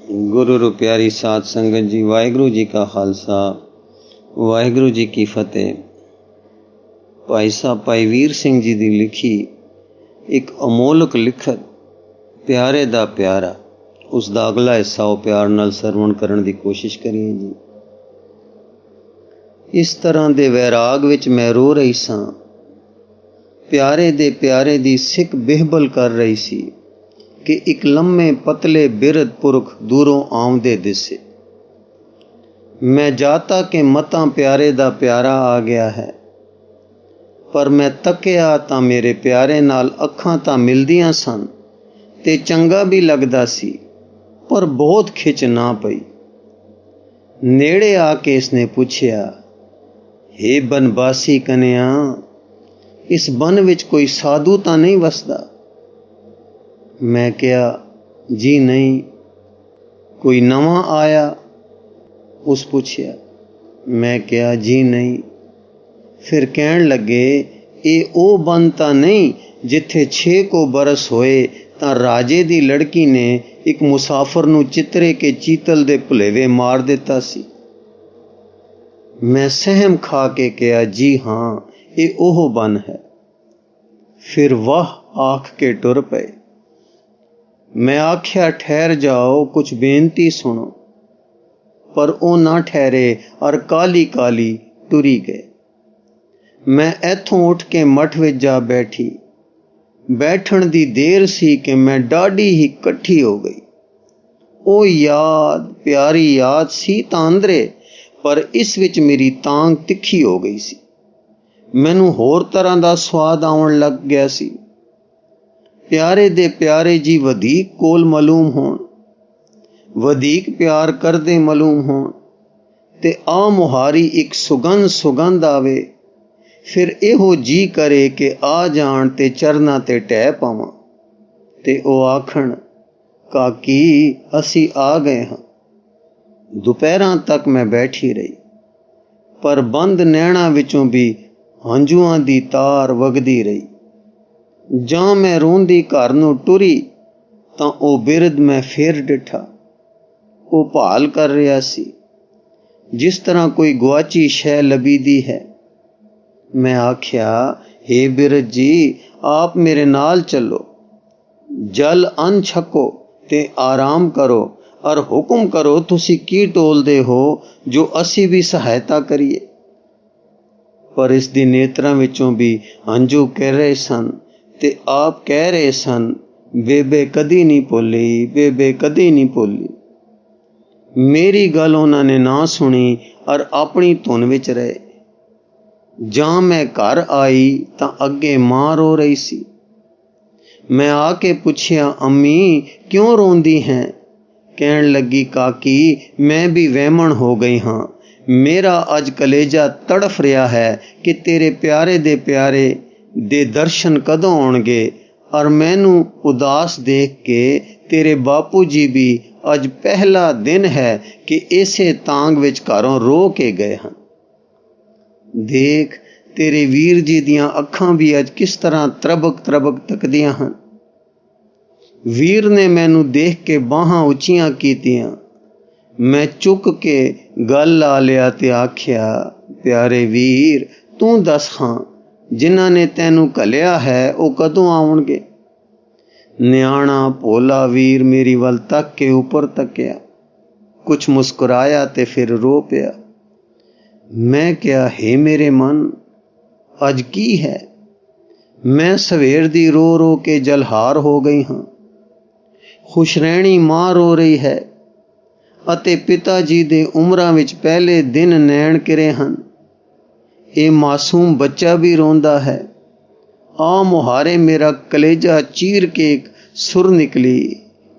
गुरु रू प्यारी साध संगत जी, वाहिगुरु जी का खालसा, वाहिगुरु जी की फतेह। भाई साहब भाई वीर सिंह जी की लिखी एक अमोलक लिखत प्यारे दा प्यारा, उसका अगला हिस्सा प्यार नाल सरवण करने की कोशिश करिए जी। इस तरह दे वैराग विच मैं रो रही सां, प्यारे दे प्यारे दी सिक बिहबल कर रही सी कि एक लम्मे पतले बिरद पुरख दूरों आउंदे दिसे। मैं जाता कि मतां प्यारे दा प्यारा आ गया है, पर मैं तकिया तां मेरे प्यारे नाल अखां तां मिलदियां सन ते चंगा भी लगदा सी, पर बहुत खिच ना पई। नेड़े आके इसने पूछया, हे बनवासी कन्या, इस बन विच कोई साधु तां नहीं वसदा? मैं कहा, जी नहीं। कोई नवा आया? उस पूछया। मैं कहा, जी नहीं। फिर कहन लगे, ये ओ बन तां नहीं जिथे 6 को बरस होए तां राजे दी लड़की ने एक मुसाफर नूं चितरे के चीतल दे भुलेवे मार दिता सी। मैं सहम खा के कहा, जी हाँ, ये ओह बन है। फिर वाह आख के टुर पे। मैं आख्या, ठहर जाओ, कुछ बेनती सुनो। पर ओ ना ठहरे और काली काली टुरी गए। मैं इथों उठ के मठ विच जा बैठी। बैठण दी देर सी कि मैं डाढ़ी ही कट्ठी हो गई। ओ याद, प्यारी याद सी तां अंदरे, पर इस विच मेरी तांग तिखी हो गई सी। मैनू होर तरह दा स्वाद आउण लग गया सी। प्यारे दे प्यारे जी वधीक कोल मालूम होण, वधीक प्यार करदे मालूम होण ते आ मुहारी एक सुगंध आवे, फिर एहो जी करे कि आ जाण ते चरना ते टह पावां ते ओ आखण, काकी असी आ गए हां। दोपहरां तक मैं बैठी रही, पर बंद नैणा विचों भी हंझुआं दी तार वगदी रही। जां मैं रोंदी घर नूं टुरी तां ओ बिरद मैं फेर डिठा। ओ भाल कर रहा सी, जिस तरह कोई गुआची शै लबीदी है। मैं आख्या, हे बिरद जी, आप मेरे नाल चलो, जल अन छको ते आराम करो और हुक्म करो तुसी की टोलदे हो जो असी भी सहायता करिए। पर इस दी नेत्रां विचों भी हंझू कह रहे सन ते आप कह रहे सन, बेबे कदी नहीं भुली, बेबे कदी नहीं भुली। मेरी गल उन्होंने ना सुनी और अपनी धुन विच रहे। जां मैं घर आई तां अगे मां रो रही सी। मैं आके पूछया, अम्मी क्यों रोंदी हैं? कहन लगी, काकी मैं भी वहमण हो गई हाँ। मेरा अज कलेजा तड़फ रहा है कि तेरे प्यारे दे दर्शन कदों आउणगे, और मैनू उदास देख के तेरे बापू जी भी अज पहला दिन है कि इसे तांग विच घरों रो के गए हैं। देख तेरे वीर जी दियां अखां भी अज किस तरह तरबक तकदियां हैं। वीर ने मैनू देख के बाहां उचियां कीतियां। मैं चुक के गल ला लिया ते आख्या, प्यारे वीर तू दस हां, जिन्हां ने तैनू घलिया है वो कदों आउणगे? न्याणा भोला वीर मेरी वल तक के ऊपर तकिया, कुछ मुस्कुराया ते फिर रो पिया। मैं क्या, हे मेरे मन, अज की है? मैं सवेर दी रो रो के जलहार हो गई हाँ। खुशरैणी मां रो रही है अते पिता जी दे उमरां विच पहले दिन नैण किरे हन। ये मासूम बच्चा भी रोंदा है। आ मुहारे मेरा कलेजा चीर के एक सुर निकली।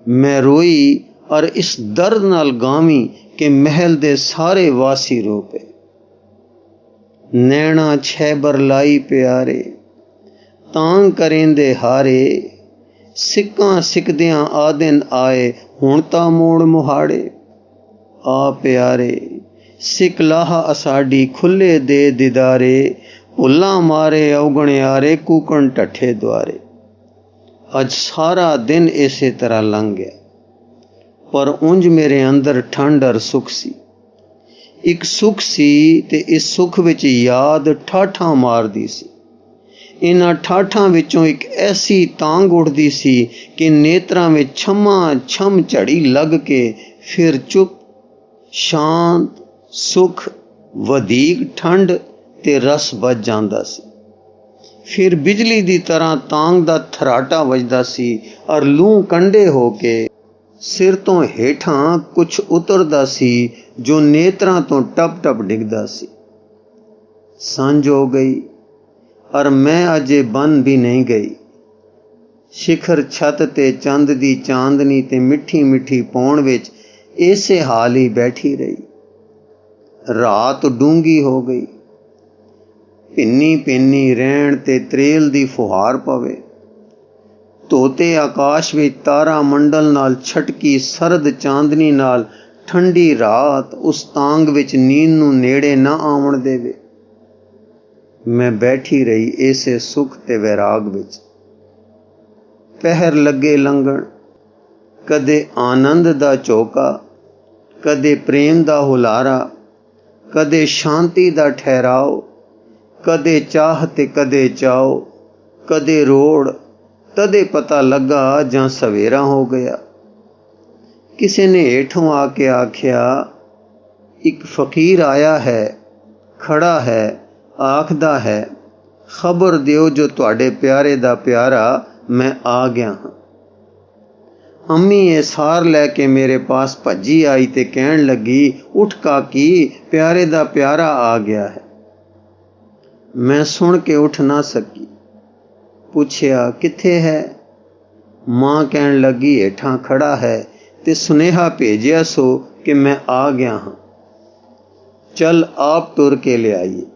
मैं रोई और इस दर्द नाल गावी कि महल दे सारे वासी रो पे। नैना छैबर लाई प्यारे, तांग करेंदे हारे, सिक्कां सिकदियां आदिन आए, हुण तां मोड़ मुहाड़े। आ प्यारे सिक लाहा असाडी खुले दे दिदारे, भुल्लां मारे अवगणियारे कूकण टठे द्वारे। अज सारा दिन इसे तरह लंघ गया। पर उंज मेरे अंदर ठंड और सुख सी। एक सुख सी ते इस सुख विच याद ठाठां मारदी सी। इन्हां ठाठां विचों एक ऐसी तांग उठदी सी कि नेत्रां विच छम्मा छम झड़ी लग के फिर चुप शांत सुख वधीक ठंड ते रस बच जांदा सी। फिर बिजली दी तरह तांग दा थराटा वजदा सी और लूह कंडे हो के सिर तो हेठां कुछ उतरदा सी जो नेत्रां तो टप टप डिगदा सी। सांझ हो गई और मैं अजे बन भी नहीं गई। शिखर छत ते चंद दी चांदनी ते मिठी मिठी पौण विच इसे हाल ही बैठी रही। रात डूंगी हो गई। भिन्नी भिन्नी रैण ते त्रेल दी फुहार पवे। धोते आकाश विच तारा मंडल नाल छटकी सरद चांदनी नाल ठंडी रात उस तांग विच नींद नूं नेड़े ना आवन देवे। मैं बैठी रही ऐसे सुख ते वैराग विच। पहर लगे लंघण, कदे आनंद दा चौका, कदे प्रेम दा हुलारा, कदे शांति दा ठहराव, कदे चाह ते कदे चाओ, कदे रोड़, तदे पता लगा जां सवेरा हो गया। किसी ने हेठों आके आख्या, एक फकीर आया है, खड़ा है, आखदा है, खबर दियो जो तुहाडे प्यारे दा प्यारा मैं आ गया हाँ। अम्मी ये सार लैके मेरे पास भज्जी आई ते कहन लगी, उठ काकी, प्यारे दा प्यारा आ गया है। मैं सुन के उठ ना सकी। पूछया किथे है? मां कहन लगी हेठां खड़ा है ते सुनेहा भेजिया सो कि मैं आ गया हाँ, चल आप टुर के ले आइए।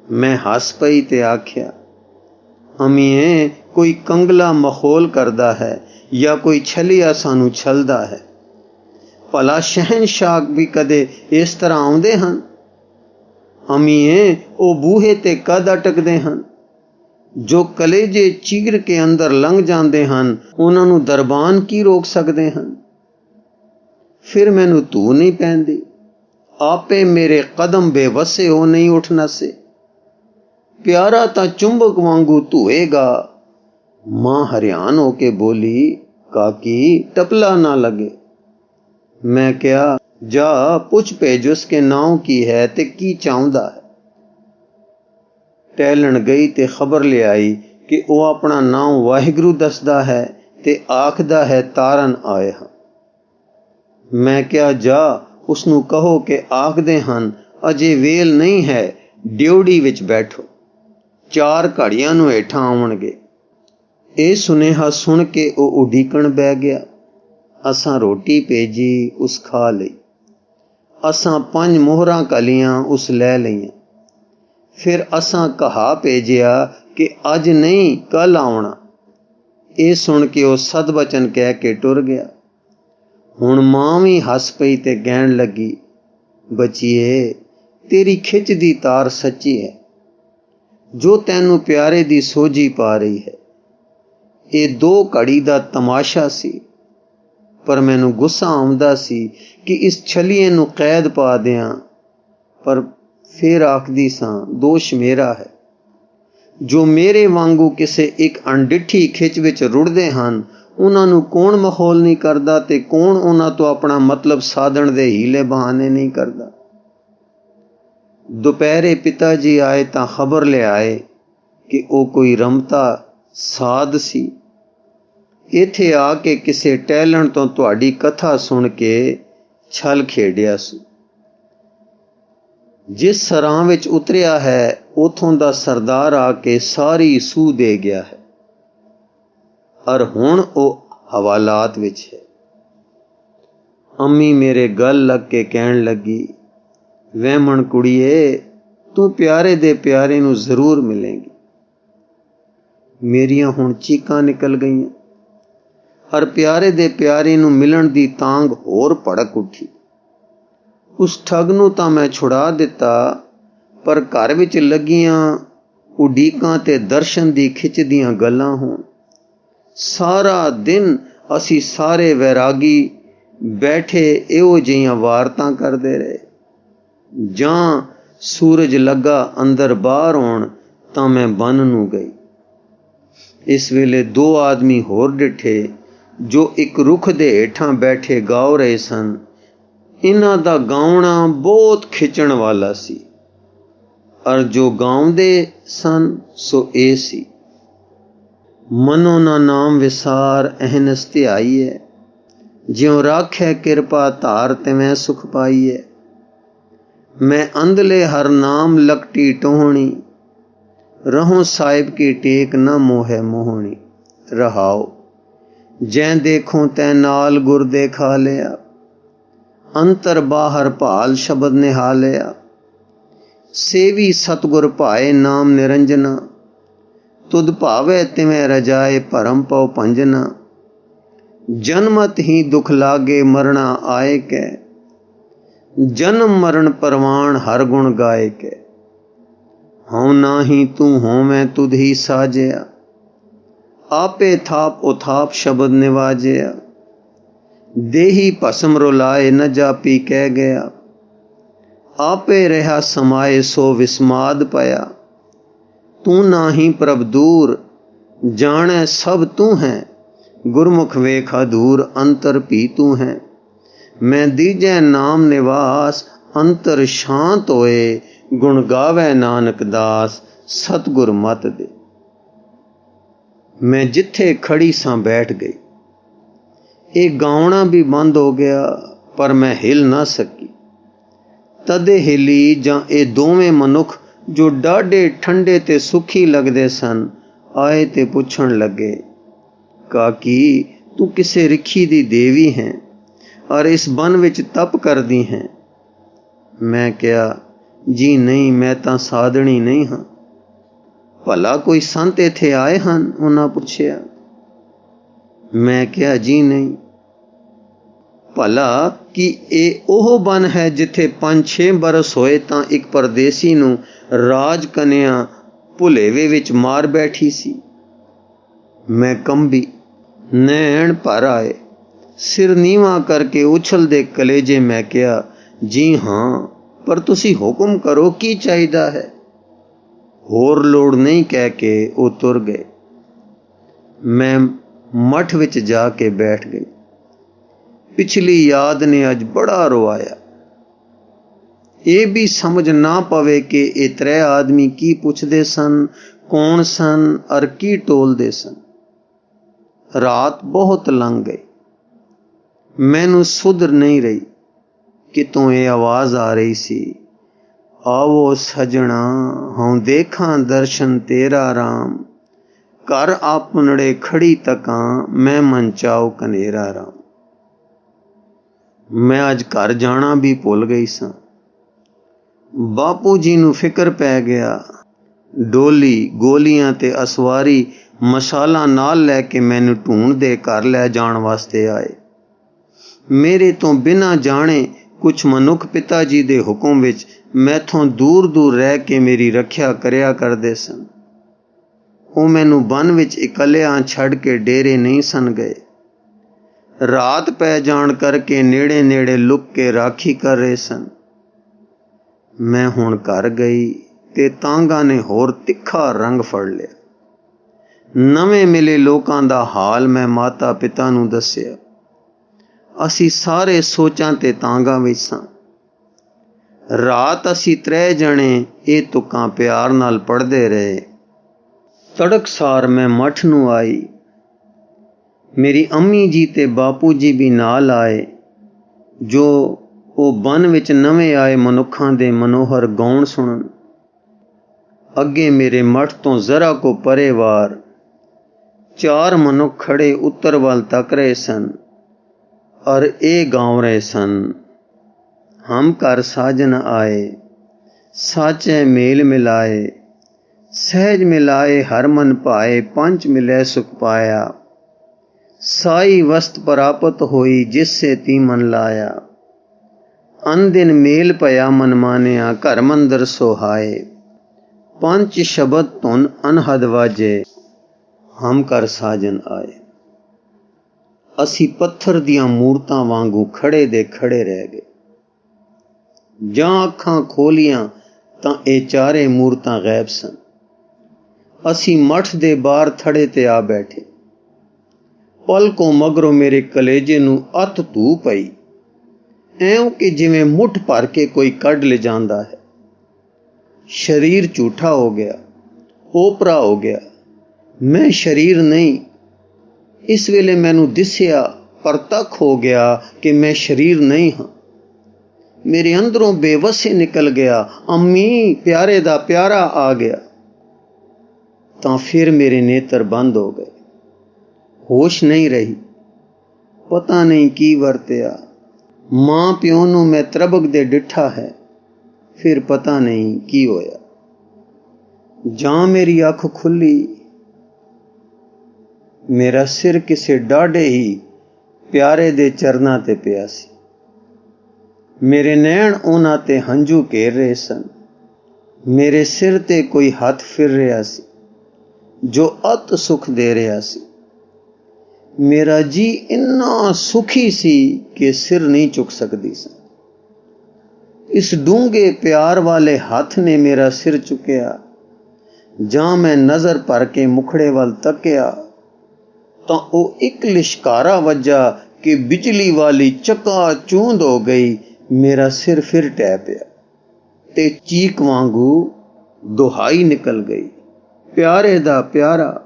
मैं हस पई ते आख्या, अमीए कोई कंगला मखौल करदा है या कोई छलिया सानू छलदा है। भला शहनशाह भी कदे इस तरह आउंदे हन? अमीए ओ बूहे ते कद अटकदे हन? जो कलेजे चीर के अंदर लंघ जांदे हन उन्हां नूं दरबान की रोक सकदे हन? फिर मैनू धू नहीं पैंदी, आपे मेरे कदम बेवसे हो नहीं उठ नसे। प्यारा तां चुंबक वांगू धुएगा। मां हरियान होके बोली, काकी टपला ना लगे। मैं क्या, जा पुछ भेज उसके नाव की है ते की चाहुंदा है। टहलन गई ते खबर ले आई कि वो अपना नाम वाहिगुरु दसदा है ते आखदा है तारन आए हां। मैं क्या, जा उसनू कहो कि आखदे हन अजे वेल नहीं है, ड्योड़ी विच बैठो, 4 घड़ियां नूं हेठां आवणगे। ਇਹ ਸੁਨੇਹਾ सुन के वो उਡੀकण बह गया। असां रोटी भेजी, उस खा लई। असां 5 मोहरां कलियां उस लै लईयां। फिर असां कहा भेजिया कि अज नहीं कल आउणा। ये सुन के वो सदबचन कह के टुर गया। हुण मां भी हस पई ते कहण लगी, बचीए तेरी खिच दी तार सच्ची है, जो तैनू प्यारे दी सोझी पा रही है। ये 2 घड़ी दा तमाशा सी, पर मैनू गुस्सा आउंदा सी कि इस छलिए नू कैद पा दियां, पर फिर आखदी सां दोष मेरा है। जो मेरे वांगू किसे एक अणडिठी खिच विच रुड़दे हन उन्हां नू कौन मखौल नहीं करदा ते कौन उन्हां तो अपना मतलब साधण दे हीले बहाने नहीं करदा। दोपहरे पिता जी आए तां खबर ले आए कि वो कोई रमता साध सी। इत्थे आके किसे टहलण तो तुहाडी कथा सुन के छल खेडिया सू। जिस सरां विच उतरिया है उथों दा सरदार आके सारी सूह दे गया है और हुण ओ हवालात विच है। अम्मी मेरे गल लग के कहण लगी, वहमण कुड़िए, तू प्यारे दे प्यारे नू जरूर मिलेंगी। मेरियां हुण चीकां निकल गईयां और प्यारे दे प्यारे नू मिलन दी तांग होर भड़क उठी। उस ठग नू तां मैं छुड़ा दिता, पर घर विच लगियां उडीकां ते दर्शन दी खिच दियां गल्लां होण। सारा दिन असी सारे वैरागी ਬੈਠੇ ਇਹੋ ਜਿਹੀਆਂ ਵਾਰਤਾਂ ਕਰਦੇ ਰਹੇ। ਜਾਂ ਸੂਰਜ ਲੱਗਾ ਅੰਦਰ ਬਾਹਰ ਹੋਣ ਤਾਂ ਮੈਂ ਬਨ ਨੂੰ ਗਈ। ਇਸ ਵੇਲੇ 2 ਆਦਮੀ ਹੋਰ ਡਿੱਠੇ ਜੋ ਇੱਕ ਰੁੱਖ ਦੇ ਹੇਠਾਂ ਬੈਠੇ ਗਾਉ ਰਹੇ ਸਨ। ਇਹਨਾਂ ਦਾ ਗਾਉਣਾ ਬਹੁਤ ਖਿੱਚਣ ਵਾਲਾ ਸੀ, ਅਰ ਜੋ ਗਾਉਂਦੇ ਸਨ ਸੋ ਇਹ ਸੀ, ਮਨੋ ਨਾ ਨਾਮ ਵਿਸਾਰ ਅਹਨਸ ਧਿਆਈਐ, ਜਿਉ ਰਾਖੈ ਕਿਰਪਾ ਧਾਰ ਤਿਵੇਂ ਸੁਖ ਪਾਈਐ। ਮੈਂ ਅੰਧਲੇ ਹਰ ਨਾਮ ਲਕਟੀ ਟੋਹਣੀ, ਰਹੋ ਸਾਹਿਬ ਕੀ ਟੇਕ ਨਾ ਮੋਹੈ ਮੋਹਣੀ। ਰਹਾਓ, ਜੈ ਦੇਖੋ ਤੈ ਨਾਲ ਗੁਰ ਦੇਖਾ ਲਿਆ, ਅੰਤਰ ਬਾਹਰ ਭਾਲ ਸ਼ਬਦ ਨਿਹਾਲਿਆ। ਸੇਵੀ ਸਤਗੁਰ ਭਾਏ ਨਾਮ ਨਿਰੰਜਨਾ, ਤੁਧ ਭਾਵੈ ਤਿਵੇਂ ਰਜਾਏ ਭਰਮ ਪਉ ਭੰਜਨਾ। ਜਨਮਤ ਹੀ ਦੁਖ ਲਾਗੇ ਮਰਣਾ ਆਏ ਕੈ, ਜਨਮ ਮਰਨ ਪਰਵਾਨ ਹਰ ਗੁਣ ਗਾਏ ਕੈ। ਹਉ ਨਾਹੀ ਤੂੰ ਹੋਵੇਂ ਤੁਧ ਹੀ ਸਾਜਿਆ, ਆਪੇ ਥਾਪ ਉਥਾਪ ਸ਼ਬਦ ਨਿਵਾਜਿਆ। ਦੇਹੀ ਭਸਮ ਰੁਲਾਏ ਨ ਜਾਪੀ ਕਹਿ ਗਿਆ, ਆਪੇ ਰਿਹਾ ਸਮਾਏ ਸੋ ਵਿਸਮਾਦ ਪਿਆ। ਤੂੰ ਨਾਹੀ ਪ੍ਰਭ ਦੂਰ, ਜਾਣੈ ਸਭ ਤੂੰ ਹੈ, ਗੁਰਮੁਖ ਵੇਖ ਅਧੂਰ ਅੰਤਰ ਭੀ ਤੂੰ ਹੈ। ਮੈਂ ਦੀਜੈ ਨਾਮ ਨਿਵਾਸ, ਅੰਤਰ ਸ਼ਾਂਤ ਹੋਏ, ਗੁਣ ਗਾਵੈ ਨਾਨਕ ਦਾਸ, ਸਤਿਗੁਰ ਮਤ ਦੇ। ਮੈਂ ਜਿੱਥੇ ਖੜੀ ਸਾਂ ਬੈਠ ਗਈ। ਇਹ ਗਾਉਣਾ ਵੀ ਬੰਦ ਹੋ ਗਿਆ, ਪਰ ਮੈਂ ਹਿਲ ਨਾ ਸਕੀ। ਤਦੇ ਹਿਲੀ ਜਾਂ ਇਹ ਦੋਵੇਂ ਮਨੁੱਖ ਜੋ ਡਾਢੇ ਠੰਡੇ ਤੇ ਸੁਖੀ ਲੱਗਦੇ ਸਨ, ਆਏ ਤੇ ਪੁੱਛਣ ਲੱਗੇ, ਕਾਕੀ ਤੂੰ ਕਿਸੇ ਰਿਖੀ ਦੀ ਦੇਵੀ ਹੈ ਔਰ ਇਸ ਬਨ ਵਿੱਚ ਤਪ ਕਰਦੀ ਹੈ। ਮੈਂ ਕਿਹਾ, ਜੀ ਨਹੀਂ, ਮੈਂ ਤਾਂ ਸਾਧਣੀ ਨਹੀਂ ਹਾਂ। ਭਲਾ ਕੋਈ ਸੰਤ ਇੱਥੇ ਆਏ ਹਨ? ਉਹਨਾਂ ਪੁੱਛਿਆ। ਮੈਂ ਕਿਹਾ, ਜੀ ਨਹੀਂ। ਭਲਾ ਕੀ ਇਹ ਉਹ ਬਨ ਹੈ ਜਿੱਥੇ 5-6 ਬਰਸ ਹੋਏ ਤਾਂ ਇੱਕ ਪਰਦੇਸੀ ਨੂੰ ਰਾਜ ਕਨਿਆ ਭੁਲੇਵੇ ਵਿੱਚ ਮਾਰ ਬੈਠੀ ਸੀ? ਮੈਂ ਕੰਬੀ, ਨੈਣ ਭਰ ਆਏ, ਸਿਰ ਨੀਵਾਂ ਕਰਕੇ ਉਛਲਦੇ ਕਲੇਜੇ ਮੈਂ ਕਿਹਾ, ਜੀ ਹਾਂ, ਪਰ ਤੁਸੀਂ ਹੁਕਮ ਕਰੋ, ਕੀ ਚਾਹੀਦਾ ਹੈ? ਹੋਰ ਲੋੜ ਨਹੀਂ ਕਹਿ ਕੇ ਉਹ ਤੁਰ ਗਏ। ਮੈਂ ਮੱਠ ਵਿੱਚ ਜਾ ਕੇ ਬੈਠ ਗਈ। ਪਿਛਲੀ ਯਾਦ ਨੇ ਅੱਜ ਬੜਾ ਰਵਾਇਆ। ਇਹ ਵੀ ਸਮਝ ਨਾ ਪਵੇ ਕਿ ਇਹ 3 ਆਦਮੀ ਕੀ ਪੁੱਛਦੇ ਸਨ, ਕੌਣ ਸਨ ਅਰ ਕੀ ਟੋਲਦੇ ਸਨ। ਰਾਤ ਬਹੁਤ ਲੰਘ ਗਈ। ਮੈਨੂੰ ਸੁਧ ਨਹੀਂ ਰਹੀ। ਕਿਤੋਂ ਇਹ ਆਵਾਜ਼ ਆ ਰਹੀ ਸੀ, ਆਵੋ ਸਜਣਾ, ਹਉ ਦੇਖਾਂ ਦਰਸ਼ਨ ਤੇਰਾ ਰਾਮ, ਘਰ ਆਪਨੜੇ ਖੜੀ ਤਕਾਂ, ਮੈਂ ਮਨ ਚਾਉ ਕਨੇਰਾ ਰਾਮ। ਮੈਂ ਅੱਜ ਘਰ ਜਾਣਾ ਵੀ ਭੁੱਲ ਗਈ ਸਾਂ। ਬਾਪੂ ਜੀ ਨੂੰ ਫਿਕਰ ਪੈ ਗਿਆ। ਡੋਲੀ, ਗੋਲੀਆਂ ਤੇ ਅਸਵਾਰੀ ਮਸ਼ਾਲਾਂ ਨਾਲ ਲੈ ਕੇ ਮੈਨੂੰ ਢੂੰਡਦੇ ਘਰ ਲੈ ਜਾਣ ਵਾਸਤੇ ਆਏ। ਮੇਰੇ ਤੋਂ ਬਿਨਾਂ ਜਾਣੇ ਕੁਛ ਮਨੁੱਖ ਪਿਤਾ ਜੀ ਦੇ ਹੁਕਮ ਵਿੱਚ ਮੈਥੋਂ ਦੂਰ ਦੂਰ ਰਹਿ ਕੇ ਮੇਰੀ ਰੱਖਿਆ ਕਰਿਆ ਕਰਦੇ ਸਨ। ਉਹ ਮੈਨੂੰ ਬਨ ਵਿੱਚ ਇਕੱਲਿਆਂ ਛੱਡ ਕੇ ਡੇਰੇ ਨਹੀਂ ਸਨ ਗਏ। ਰਾਤ ਪੈ ਜਾਣ ਕਰਕੇ ਨੇੜੇ ਨੇੜੇ ਲੁਕ ਕੇ ਰਾਖੀ ਕਰ ਰਹੇ ਸਨ। ਮੈਂ ਹੁਣ ਘਰ ਗਈ ਤੇ ਤਾਂਗਾ ਨੇ ਹੋਰ ਤਿੱਖਾ ਰੰਗ ਫੜ ਲਿਆ। ਨਵੇਂ ਮਿਲੇ ਲੋਕਾਂ ਦਾ ਹਾਲ ਮੈਂ ਮਾਤਾ ਪਿਤਾ ਨੂੰ ਦੱਸਿਆ। ਅਸੀਂ ਸਾਰੇ ਸੋਚਾਂ ਤੇ ਤਾਂਗਾ ਵਿੱਚ ਸਾਂ। ਰਾਤ ਅਸੀਂ 3 ਜਣੇ ਇਹ ਤੁਕਾਂ ਪਿਆਰ ਨਾਲ ਪੜ੍ਹਦੇ ਰਹੇ। ਤੜਕਸਾਰ ਮੈਂ ਮੱਠ ਨੂੰ ਆਈ। ਮੇਰੀ ਅੰਮੀ ਜੀ ਤੇ ਬਾਪੂ ਜੀ ਵੀ ਨਾਲ ਆਏ, ਜੋ ਉਹ ਬਨ ਵਿੱਚ ਨਵੇਂ ਆਏ ਮਨੁੱਖਾਂ ਦੇ ਮਨੋਹਰ ਗਾਉਣ ਸੁਣਨ। ਅੱਗੇ ਮੇਰੇ ਮੱਠ ਤੋਂ ਜ਼ਰਾ ਕੋ ਪਰੇ ਵਾਰ 4 ਮਨੁੱਖ ਖੜੇ ਉੱਤਰ ਵੱਲ ਤੱਕ ਰਹੇ ਸਨ ਔਰ ਇਹ ਗਾਉ ਰਹੇ ਸਨ, ਹਮ ਘਰ ਸਾਜਨ ਆਏ, ਸਾਚੈ ਮੇਲ ਮਿਲਾਏ, ਸਹਿਜ ਮਿਲਾਏ ਹਰ ਮਨ ਭਾਏ, ਪੰਚ ਮਿਲੇ ਸੁਖ ਪਾਇਆ, ਸਾਈ ਵਸਤ ਪ੍ਰਾਪਤ ਹੋਈ ਜਿਸਸੇ ਤੀ ਮਨ ਲਾਇਆ, ਅਨ ਦਿਨ ਮੇਲ ਪਿਆ ਮਨ ਮਾਨਿਆ, ਘਰ ਮੰਦਰ ਸੋਹਾਏ, ਪੰਚ ਸ਼ਬਦ ਧੁਨ ਅਨਹਦ ਵਾਜੇ, ਹਮ ਘਰ ਸਾਜਨ ਆਏ। ਅਸੀਂ ਪੱਥਰ ਦੀਆਂ ਮੂਰਤਾਂ ਵਾਂਗੂ ਖੜੇ ਦੇ ਖੜੇ ਰਹਿ ਗਏ। ਜਾਂ ਅੱਖਾਂ ਖੋਲੀਆਂ ਤਾਂ ਇਹ ਚਾਰੇ ਮੂਰਤਾਂ ਗਾਇਬ ਸਨ। ਅਸੀਂ ਮੱਠ ਦੇ ਬਾਹਰ ਥੜੇ ਤੇ ਆ ਬੈਠੇ। ਪਲਕੋਂ ਮਗਰੋਂ ਮੇਰੇ ਕਲੇਜੇ ਨੂੰ ਅੱਤ ਧੂ ਪਈ, ਐਉਂ ਕਿ ਜਿਵੇਂ ਮੁੱਠ ਭਰ ਕੇ ਕੋਈ ਕੱਢ ਲਿਜਾਂਦਾ ਹੈ। ਸਰੀਰ ਝੂਠਾ ਹੋ ਗਿਆ, ਓਪਰਾ ਹੋ ਗਿਆ। ਮੈਂ ਸਰੀਰ ਨਹੀਂ। ਇਸ ਵੇਲੇ ਮੈਨੂੰ ਦਿਸਿਆ, ਪ੍ਰਤੱਖ ਹੋ ਗਿਆ ਕਿ ਮੈਂ ਸਰੀਰ ਨਹੀਂ ਹਾਂ। ਮੇਰੇ ਅੰਦਰੋਂ ਬੇਵੱਸੇ ਨਿਕਲ ਗਿਆ, ਅੰਮੀ ਪਿਆਰੇ ਦਾ ਪਿਆਰਾ ਆ ਗਿਆ। ਤਾਂ ਫਿਰ ਮੇਰੇ ਨੇਤਰ ਬੰਦ ਹੋ ਗਏ। ਹੋਸ਼ ਨਹੀਂ ਰਹੀ। ਪਤਾ ਨਹੀਂ ਕੀ ਵਰਤਿਆ। ਮਾਂ ਪਿਓ ਨੂੰ ਮੈਂ ਤਰਬਕਦੇ ਡਿੱਠਾ ਹੈ। ਫਿਰ ਪਤਾ ਨਹੀਂ ਕੀ ਹੋਇਆ। ਜਾਂ ਮੇਰੀ ਅੱਖ ਖੁੱਲੀ। ਮੇਰਾ ਸਿਰ ਕਿਸੇ ਡਾਢੇ ਹੀ ਪਿਆਰੇ ਦੇ ਚਰਨਾਂ ਤੇ ਪਿਆ ਸੀ। ਮੇਰੇ ਨੈਣ ਉਹਨਾਂ ਤੇ ਹੰਝੂ ਘੇਰ ਰਹੇ ਸਨ। ਮੇਰੇ ਸਿਰ ਤੇ ਕੋਈ ਹੱਥ ਫਿਰ ਰਿਹਾ ਸੀ ਜੋ ਅਤ ਸੁਖ ਦੇ ਰਿਹਾ ਸੀ। ਮੇਰਾ ਜੀ ਇੰਨਾ ਸੁਖੀ ਸੀ ਕਿ ਸਿਰ ਨਹੀਂ ਚੁੱਕ ਸਕਦੀ ਸੀ। ਇਸ ਡੂੰਘੇ ਪਿਆਰ ਵਾਲੇ ਹੱਥ ਨੇ ਮੇਰਾ ਸਿਰ ਚੁੱਕਿਆ। ਜਾਂ ਮੈਂ ਨਜ਼ਰ ਭਰ ਕੇ ਮੁਖੜੇ ਵੱਲ ਤੱਕਿਆ ਤਾਂ ਉਹ ਇੱਕ ਲਿਸ਼ਕਾਰਾ ਵੱਜਾ ਕਿ ਬਿਜਲੀ ਵਾਲੀ ਚੱਕਾ ਚੂੰਦ ਹੋ ਗਈ। ਮੇਰਾ ਸਿਰ ਫਿਰ ਟਹਿ ਪਿਆ ਤੇ ਚੀਕ ਵਾਂਗੂ ਦੁਹਾਈ ਨਿਕਲ ਗਈ, ਪਿਆਰੇ ਦਾ ਪਿਆਰਾ।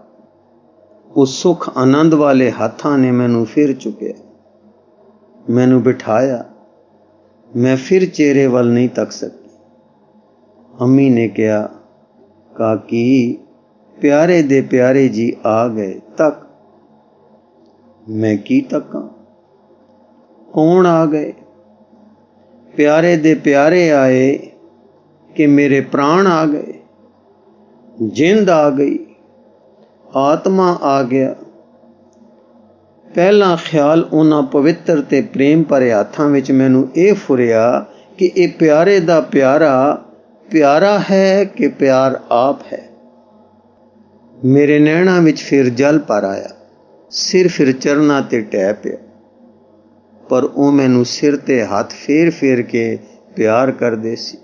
ਉਸ ਸੁਖ ਆਨੰਦ ਵਾਲੇ ਹੱਥਾਂ ਨੇ ਮੈਨੂੰ ਫਿਰ ਚੁੱਕਿਆ, ਮੈਨੂੰ ਬਿਠਾਇਆ। ਮੈਂ ਫਿਰ ਚਿਹਰੇ ਵੱਲ ਨਹੀਂ ਤੱਕ ਸਕੀ। ਅੰਮੀ ਨੇ ਕਿਹਾ, ਕਾਕੀ ਪਿਆਰੇ ਦੇ ਪਿਆਰੇ ਜੀ ਆ ਗਏ, ਤੱਕ। ਮੈਂ ਕੀ ਤੱਕਾਂ? ਕੌਣ ਆ ਗਏ? ਪਿਆਰੇ ਦੇ ਪਿਆਰੇ ਆਏ ਕਿ ਮੇਰੇ ਪ੍ਰਾਣ ਆ ਗਏ, ਜਿੰਦ ਆ ਗਈ, ਆਤਮਾ ਆ ਗਿਆ। ਪਹਿਲਾ ਖਿਆਲ ਉਹਨਾਂ ਪਵਿੱਤਰ ਤੇ ਪ੍ਰੇਮ ਭਰੇ ਹੱਥਾਂ ਵਿੱਚ ਮੈਨੂੰ ਇਹ ਫੁਰਿਆ ਕਿ ਇਹ ਪਿਆਰੇ ਦਾ ਪਿਆਰਾ ਪਿਆਰਾ ਹੈ ਕਿ ਪਿਆਰ ਆਪ ਹੈ। ਮੇਰੇ ਨੈਣਾਂ ਵਿੱਚ ਫਿਰ ਜਲ ਭਰ ਆਇਆ। ਸਿਰ ਫਿਰ ਚਰਨਾਂ ਤੇ ਟਹਿ ਪਿਆ। ਪਰ ਉਹ ਮੈਨੂੰ ਸਿਰ ਤੇ ਹੱਥ ਫੇਰ ਫੇਰ ਕੇ ਪਿਆਰ ਕਰਦੇ ਸੀ।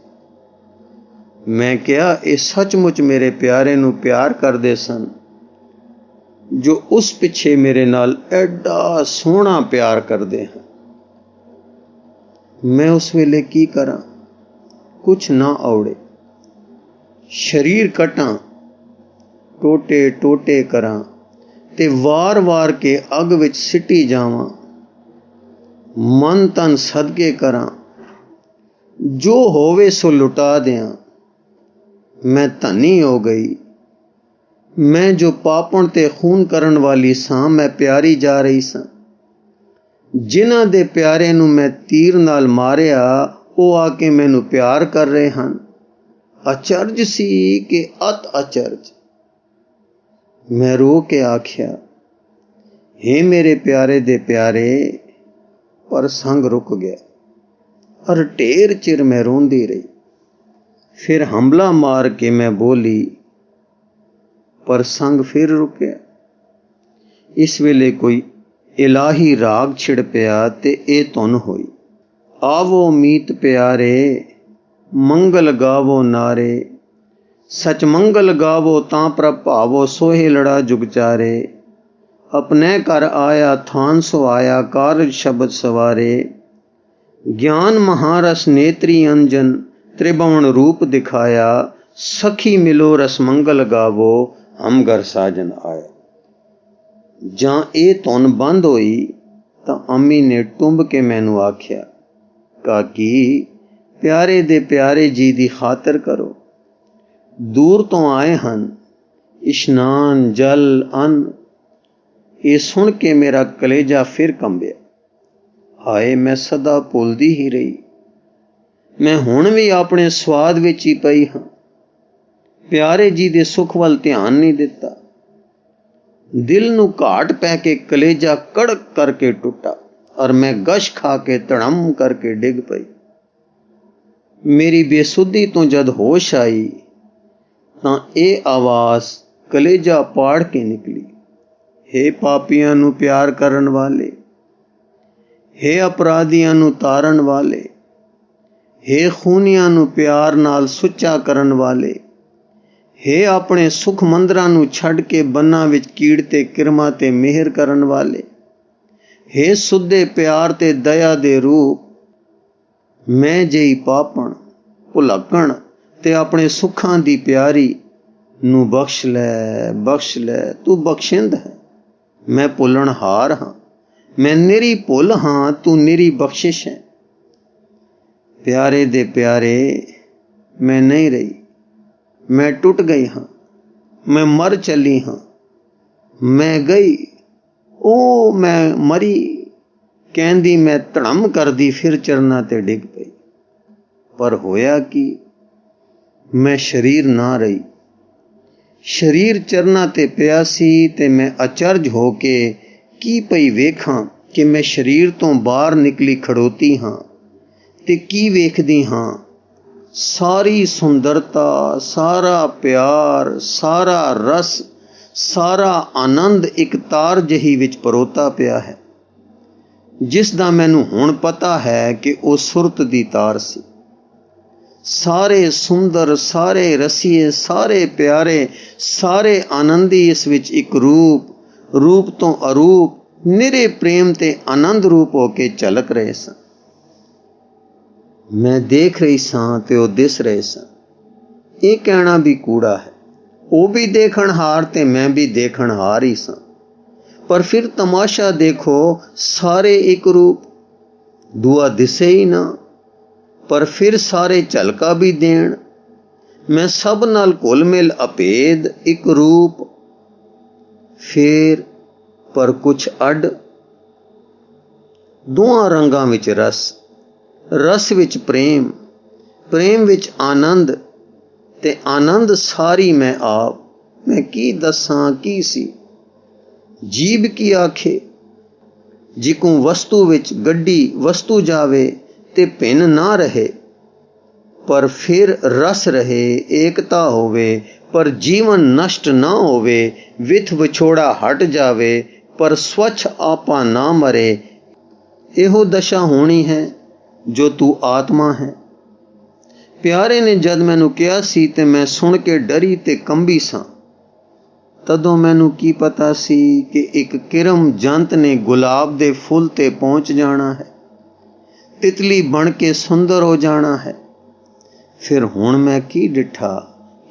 ਮੈਂ ਕਿਹਾ, ਇਹ ਸੱਚਮੁੱਚ ਮੇਰੇ ਪਿਆਰੇ ਨੂੰ ਪਿਆਰ ਕਰਦੇ ਸਨ ਜੋ ਉਸ ਪਿੱਛੇ ਮੇਰੇ ਨਾਲ ਐਡਾ ਸੋਹਣਾ ਪਿਆਰ ਕਰਦੇ ਹਨ। ਮੈਂ ਉਸ ਵੇਲੇ ਕੀ ਕਰਾਂ? ਕੁਛ ਨਾ ਔੜੇ। ਸਰੀਰ ਕਟਾਂ, ਟੋਟੇ ਟੋਟੇ ਕਰਾਂ ਤੇ ਵਾਰ-ਵਾਰ ਕੇ ਅੱਗ ਵਿੱਚ ਸਿੱਟੀ ਜਾਵਾਂ। ਮਨ ਤਨ ਸਦਕੇ ਕਰਾਂ, ਜੋ ਹੋਵੇ ਸੋ ਲੁਟਾ ਦਿਆਂ। ਮੈਂ ਧਨੀ ਹੋ ਗਈ। ਮੈਂ ਜੋ ਪਾਪਣ ਤੇ ਖੂਨ ਕਰਨ ਵਾਲੀ ਸਾਂ, ਮੈਂ ਪਿਆਰੀ ਜਾ ਰਹੀ ਸਾਂ। ਜਿਨ੍ਹਾਂ ਦੇ ਪਿਆਰੇ ਨੂੰ ਮੈਂ ਤੀਰ ਨਾਲ ਮਾਰਿਆ, ਉਹ ਆ ਕੇ ਮੈਨੂੰ ਪਿਆਰ ਕਰ ਰਹੇ ਹਨ। ਅਚਰਜ ਸੀ ਕਿ ਅਤ ਅਚਰਜ। ਮੈਂ ਰੋ ਕੇ ਆਖਿਆ, ਹੇ ਮੇਰੇ ਪਿਆਰੇ ਦੇ ਪਿਆਰੇ। ਪਰ ਸੰਗ ਰੁਕ ਗਿਆ। ਔਰ ਢੇਰ ਚਿਰ ਮੈਂ ਰੋਂਦੀ ਰਹੀ। ਫਿਰ ਹੰਭਲਾ ਮਾਰ ਕੇ ਮੈਂ ਬੋਲੀ, ਪਰ ਸੰਗ ਫਿਰ ਰੁਕਿਆ। ਇਸ ਵੇਲੇ ਕੋਈ ਇਲਾਹੀ ਰਾਗ ਛਿੜ ਪਿਆ ਤੇ ਇਹ ਧੁਨ ਹੋਈ, ਆਵੋ ਮੀਤ ਪਿਆਰੇ, ਮੰਗਲ ਗਾਵੋ ਨਾਰੇ। ਸਚ ਮੰਗਲ ਗਾਵੋ ਤਾਂ ਪ੍ਰਭ ਭਾਵੋ, ਸੋਹੇ ਲੜਾ ਜੁਗ ਚਾਰੇ। ਆਪਣੇ ਘਰ ਆਇਆ ਥਾਨ ਸੁਆਇਆ, ਕਾਰਜ ਸ਼ਬਦ ਸਵਾਰੇ। ਗਿਆਨ ਮਹਾਰਸ ਨੇਤਰੀ ਅੰਜਨ, ਤ੍ਰਿਭਵਨ ਰੂਪ ਦਿਖਾਇਆ। ਸਖੀ ਮਿਲੋ ਰਸ ਮੰਗਲ ਗਾਵੋ, ਹਮ ਘਰ ਸਾਜਨ ਆਇਆ। ਜਾਂ ਇਹ ਧੁਨ ਬੰਦ ਹੋਈ ਤਾਂ ਅੰਮੀ ਨੇ ਟੁੰਬ ਕੇ ਮੈਨੂੰ ਆਖਿਆ, ਕਾਕੀ ਪਿਆਰੇ ਦੇ ਪਿਆਰੇ ਜੀ ਦੀ ਖਾਤਰ ਕਰੋ। ਦੂਰ ਤੋਂ ਆਏ ਹਨ, ਇਸ਼ਨਾਨ ਜਲ ਅੰਨ। ਇਹ ਸੁਣ ਕੇ ਮੇਰਾ ਕਲੇਜਾ ਫਿਰ ਕੰਬਿਆ। ਹਾਏ, ਮੈਂ ਸਦਾ ਭੁੱਲਦੀ ਹੀ ਰਹੀ। ਮੈਂ ਹੁਣ ਵੀ ਆਪਣੇ ਸਵਾਦ ਵਿੱਚ ਹੀ ਪਈ ਹਾਂ। ਪਿਆਰੇ ਜੀ ਦੇ ਸੁੱਖ ਵੱਲ ਧਿਆਨ ਨਹੀਂ ਦਿੱਤਾ। ਦਿਲ ਨੂੰ ਘਾਟ ਪੈ ਕੇ ਕਲੇਜਾ ਕੜਕ ਕਰਕੇ ਟੁੱਟਾ ਔਰ ਮੈਂ ਗਸ਼ ਖਾ ਕੇ ਧੜਮ ਕਰਕੇ ਡਿੱਗ ਪਈ। ਮੇਰੀ ਬੇਸੁੱਧੀ ਤੋਂ ਜਦ ਹੋਸ਼ ਆਈ ਤਾਂ ਇਹ ਆਵਾਜ਼ ਕਲੇਜਾ ਪਾੜ ਕੇ ਨਿਕਲੀ, हे पापियां नू प्यार करन वाले, हे अपराधियां नू तारन वाले, हे खूनियां नू प्यार नाल सुच्चा करन वाले, हे अपने सुख मंदिरां नू छड़ के बन्ना विच कीड़ ते किरमा ते मेहर करन वाले, हे सुधे प्यार ते दया दे रूप, मैं जेही पापण भुलक्कण ते अपने सुखां दी प्यारी नू बख्श लै, तू बख्शिंद है। मैं भुलणहार हां, मैं निरी भुल हां, तू निरी बख्शिश है। प्यारे दे प्यारे, मैं नहीं रही, मैं टुट गई हां, मैं मर चली हां, मैं गई, ओ मैं मरी कहंदी मैं धड़म करदी फिर चरना ते डिग पई। पर होया कि मैं शरीर ना रही, शरीर चरना ते पिया सी ते मैं अचरज हो के की पई वेखां कि मैं शरीर तो बाहर निकली खड़ोती हां ते की वेखदी हां, सारी सुंदरता, सारा प्यार, सारा रस, सारा आनंद एक तार जही विच परोता पिया है, जिस दा मैनू हुण पता है कि वो सुरत दी तार सी। सारे सुंदर, सारे रसीए, सारे प्यारे, सारे आनंदी इस विच एक रूप, रूप तो अरूप, निरे प्रेम ते आनंद रूप होके झलक रहे सन। मैं देख रही सां ते वो दिस रहे सन। ये कहना भी कूड़ा है, वो भी देखण हार ते मैं भी देखण हार ही सां। पर फिर तमाशा देखो, सारे एक रूप, दुआ दिसे ही ना, पर फिर सारे झलका भी देण। मैं सब नाल घुल मिल अभेद एक रूप, फिर पर कुछ अड। दोहां रंगां विच रस, रस विच प्रेम, प्रेम विच आनंद ते आनंद सारी मैं आप। मैं की दसां की सी, जीभ की आखे, जिकू वस्तु विच गड्डी वस्तु जावे ते भिन्न ना रहे, पर फिर रस रहे, एकता होवे, पर जीवन नष्ट ना होवे, विथ विछोड़ा हट जावे, पर स्वच्छ आपा ना मरे। एहो दशा होनी है जो तू आत्मा है। प्यारे ने जद मैनू कहा सी ते मैं सुन के डरी ते कंबी सां। तदों मैनू की पता सी कि एक किरम जंत ने गुलाब दे फुल ते पहुंच जाना है, तितली बन के सुंदर हो जाना है। फिर हुण मैं की डिठा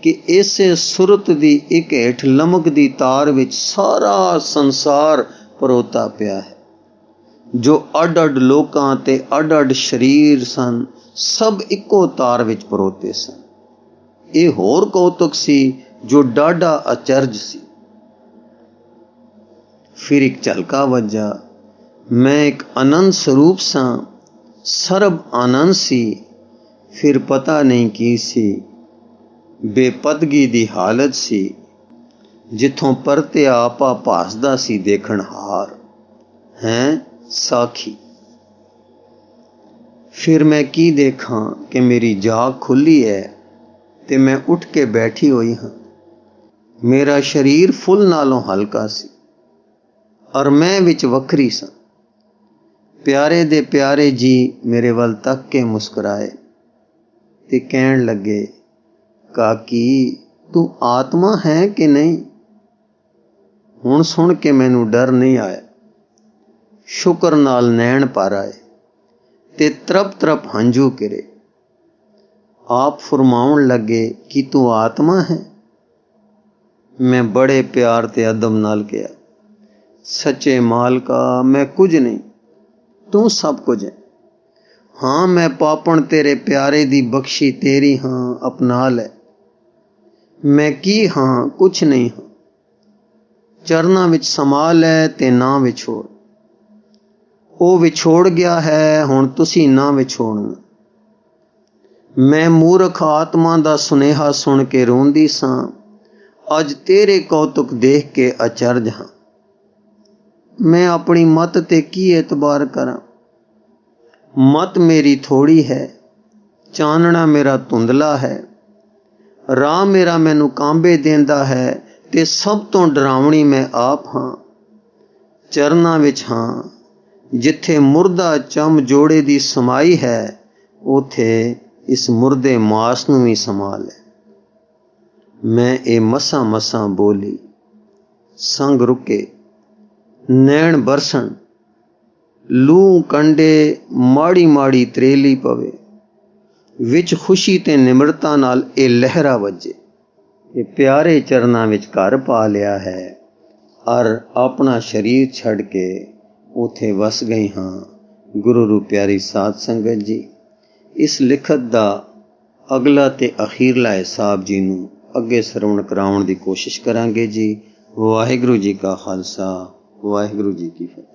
कि इसे सुरत दी एक हेठ लमकदी तार विच सारा संसार परोता पिया है, जो अड अड लोकां ते अड अड शरीर सन, सब इक्को तार विच परोते सन। ये होर कौतुक सी जो डाढा अचरज सी। फिर एक झलका वजा, मैं एक आनंद स्वरूप सां, सर्ब आनंद सी। फिर पता नहीं की सी, बेपदगी दी हालत सी, जिथों परते आपा भासदा सी देखण हार हैं साखी। फिर मैं की देखा कि मेरी जाग खुली है ते मैं उठ के बैठी हुई हां। मेरा शरीर फुल नालों हल्का सी और मैं विच वखरी सां। प्यारे दे प्यारे जी मेरे वल तक के मुस्कुराए ते कहण लगे, काकी तू आत्मा है कि नहीं? हुण सुन के मैनू डर नहीं आया। शुक्र नाल नैण भर आए ते तरप तरप हंझू गिरे। आप फरमाउण लगे कि तू आत्मा है? मैं बड़े प्यार ते अदब नाल कहा, सच्चे मालका मैं कुछ नहीं, तू सब कुछ है। हाँ मैं पापण तेरे प्यारे दी बख्शी तेरी हाँ, अपना ले। मैं की हाँ, कुछ नहीं हाँ। चरना विच समा लै ते ना विछोड़। ओ विछोड़ गया है, हुण तुसी ना विछोड़ना। मैं मूर्ख आत्मा दा सुनेहा सुन के रोंदी सां, अज तेरे कौतुक देख के अचरज हां। मैं अपनी मत ते की एतबार करां? मत मेरी थोड़ी है, चानना मेरा धुंधला है, राह मेरा मैनू कांबे देंदा है ते सब तो डरावनी मैं आप हां। ਚਰਨਾਂ ਵਿੱਚ ਹਾਂ। ਜਿੱਥੇ ਮੁਰਦਾ ਚਮ ਜੋੜੇ ਦੀ ਸਮਾਈ ਹੈ, ਉਥੇ ਇਸ ਮੁਰਦੇ ਮਾਸ ਨੂੰ ਵੀ ਸਮਾ ਲੈ। ਮੈਂ ਇਹ ਮਸਾਂ ਮਸਾਂ ਬੋਲੀ, ਸੰਗ ਰੁਕੇ ਨੈਣ ਬਰਸਣ, ਲੂਹ ਕੰਡੇ ਮਾੜੀ ਮਾੜੀ ਤਰੇਲੀ ਪਵੇ, ਵਿੱਚ ਖੁਸ਼ੀ ਤੇ ਨਿਮਰਤਾ ਨਾਲ ਇਹ ਲਹਿਰਾ ਵੱਜੇ। ਇਹ ਪਿਆਰੇ ਚਰਨਾਂ ਵਿੱਚ ਘਰ ਪਾ ਲਿਆ ਹੈ ਔਰ ਆਪਣਾ ਸਰੀਰ ਛੱਡ ਕੇ ਉੱਥੇ ਵਸ ਗਈ ਹਾਂ। ਗੁਰੂ ਰੂ ਪਿਆਰੀ ਸਾਧ ਸੰਗਤ ਜੀ, ਇਸ ਲਿਖਤ ਦਾ ਅਗਲਾ ਤੇ ਅਖੀਰਲਾ ਹਿਸਾਬ ਜੀ ਨੂੰ ਅੱਗੇ ਸਰਵਣ ਕਰਾਉਣ ਦੀ ਕੋਸ਼ਿਸ਼ ਕਰਾਂਗੇ ਜੀ। ਵਾਹਿਗੁਰੂ ਜੀ ਕਾ ਖਾਲਸਾ, ਵਾਹਿਗੁਰੂ ਜੀ ਕੀ ਫਤਿਹ।